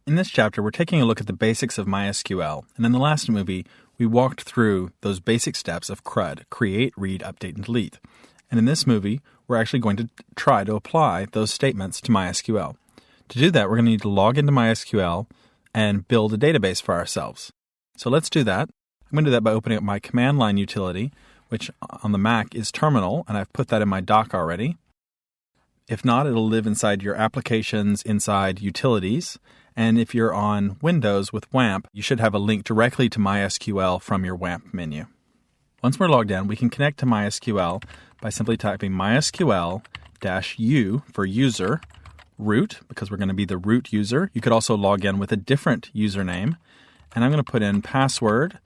In this chapter, we're taking a look at the basics of MySQL, and in the last movie, we walked through those basic steps of CRUD, create, read, update, and delete. And in this movie, we're actually going to try to apply those statements to MySQL. To do that, we're going to need to log into MySQL and build a database for ourselves. So let's do that. I'm going to do that by opening up my command line utility, which on the Mac is Terminal, and I've put that in my dock already. If not, it'll live inside your applications, inside utilities. And if you're on Windows with WAMP, you should have a link directly to MySQL from your WAMP menu. Once we're logged in, we can connect to MySQL by simply typing mysql-u for user, root, because we're going to be the root user. You could also log in with a different username. And I'm going to put in password,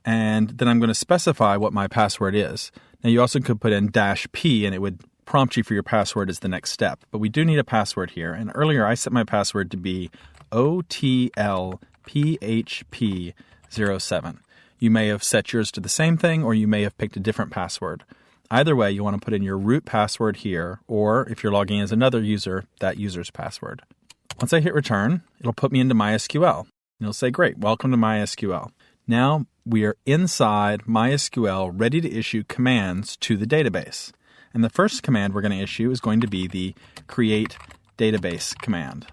and then I'm going to specify what my password is. Now, you also could put in -p, and it would prompt you for your password as the next step. But we do need a password here. And earlier, I set my password to be OTLPHP07. You may have set yours to the same thing, or you may have picked a different password. Either way, you want to put in your root password here, or if you're logging in as another user, that user's password. Once I hit return, it'll put me into MySQL. And it'll say, great, welcome to MySQL. Now we are inside MySQL, ready to issue commands to the database. And the first command we're going to issue is going to be the create database command.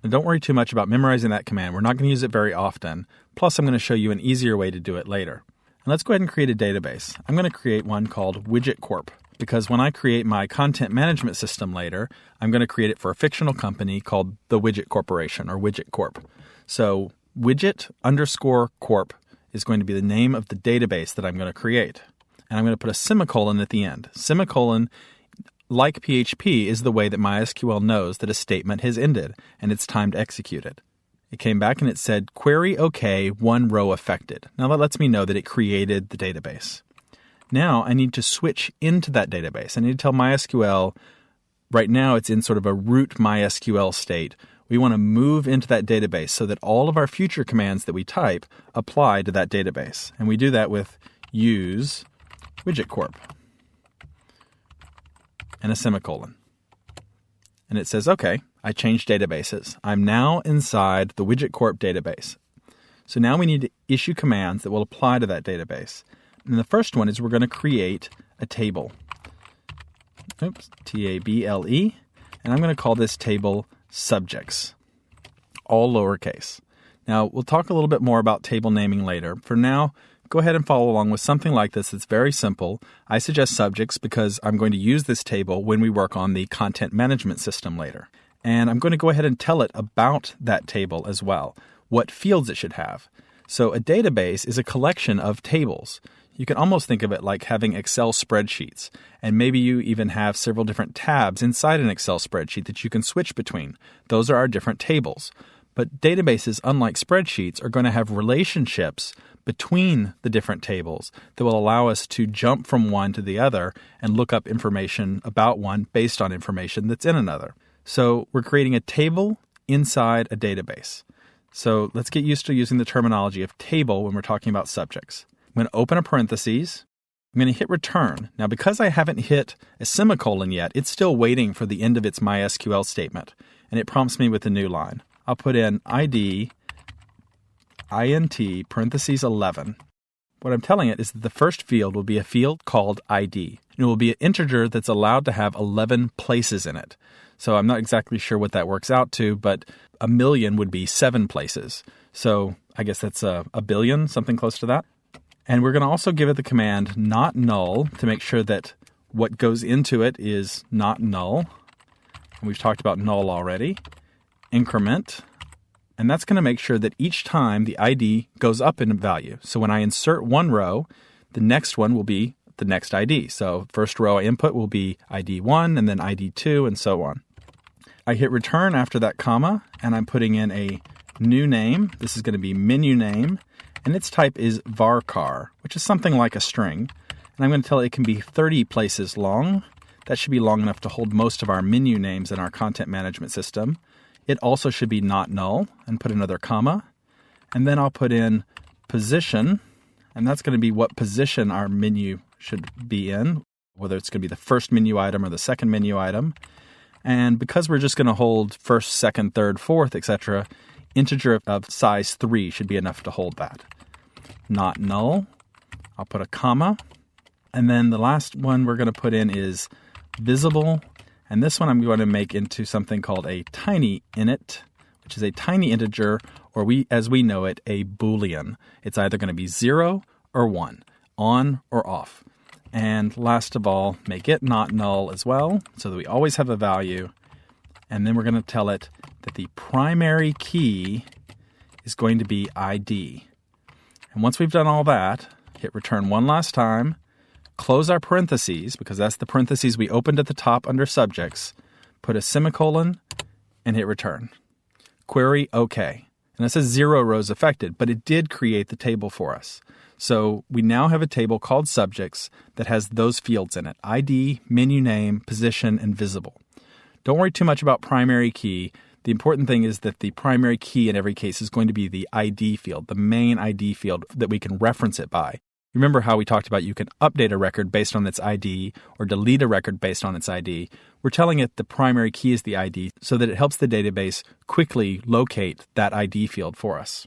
Now, don't worry too much about memorizing that command. We're not going to use it very often. Plus, I'm going to show you an easier way to do it later. And let's go ahead and create a database. I'm going to create one called Widget Corp, because when I create my content management system later, I'm going to create it for a fictional company called the Widget Corporation, or Widget Corp. So widget_corp is going to be the name of the database that I'm going to create. And I'm going to put a semicolon at the end. Semicolon, like PHP, is the way that MySQL knows that a statement has ended and it's time to execute it. It came back and it said, query OK, one row affected. Now that lets me know that it created the database. Now I need to switch into that database. I need to tell MySQL, right now it's in sort of a root MySQL state. We want to move into that database so that all of our future commands that we type apply to that database. And we do that with use Widget Corp and a semicolon. And it says, okay, I changed databases. I'm now inside the Widget Corp database. So now we need to issue commands that will apply to that database. And the first one is we're going to create a table. Table. And I'm going to call this table subjects, all lowercase. Now, we'll talk a little bit more about table naming later. For now, go ahead and follow along with something like this that's very simple. I suggest subjects because I'm going to use this table when we work on the content management system later. And I'm going to go ahead and tell it about that table as well, what fields it should have. So a database is a collection of tables. You can almost think of it like having Excel spreadsheets. And maybe you even have several different tabs inside an Excel spreadsheet that you can switch between. Those are our different tables. But databases, unlike spreadsheets, are going to have relationships between the different tables that will allow us to jump from one to the other and look up information about one based on information that's in another. So we're creating a table inside a database. So let's get used to using the terminology of table when we're talking about subjects. I'm going to open a parentheses. I'm going to hit return. Now, because I haven't hit a semicolon yet, it's still waiting for the end of its MySQL statement, and it prompts me with a new line. I'll put in ID int parentheses 11. What I'm telling it is that the first field will be a field called ID. And it will be an integer that's allowed to have 11 places in it. So I'm not exactly sure what that works out to, but a million would be 7 places. So I guess that's a billion, something close to that. And we're going to also give it the command not null to make sure that what goes into it is not null. And we've talked about null already. Increment. And that's going to make sure that each time the ID goes up in value. So when I insert one row, the next one will be the next ID. So first row I input will be ID 1 and then ID 2 and so on. I hit return after that comma and I'm putting in a new name. This is going to be menu name and its type is varchar, which is something like a string. And I'm going to tell it can be 30 places long. That should be long enough to hold most of our menu names in our content management system. It also should be not null, and put another comma. And then I'll put in position, and that's going to be what position our menu should be in, whether it's going to be the first menu item or the second menu item. And because we're just going to hold first, second, third, fourth, etc., integer of size 3 should be enough to hold that. Not null. I'll put a comma. And then the last one we're going to put in is visible. And this one I'm going to make into something called a tiny init, which is a tiny integer, or as we know it, a Boolean. It's either going to be 0 or 1, on or off. And last of all, make it not null as well, so that we always have a value. And then we're going to tell it that the primary key is going to be ID. And once we've done all that, hit return one last time, close our parentheses, because that's the parentheses we opened at the top under subjects, put a semicolon, and hit return. Query OK. And it says 0 rows affected, but it did create the table for us. So we now have a table called subjects that has those fields in it: ID, menu name, position, and visible. Don't worry too much about primary key. The important thing is that the primary key in every case is going to be the ID field, the main ID field that we can reference it by. Remember how we talked about you can update a record based on its ID or delete a record based on its ID. We're telling it the primary key is the ID so that it helps the database quickly locate that ID field for us.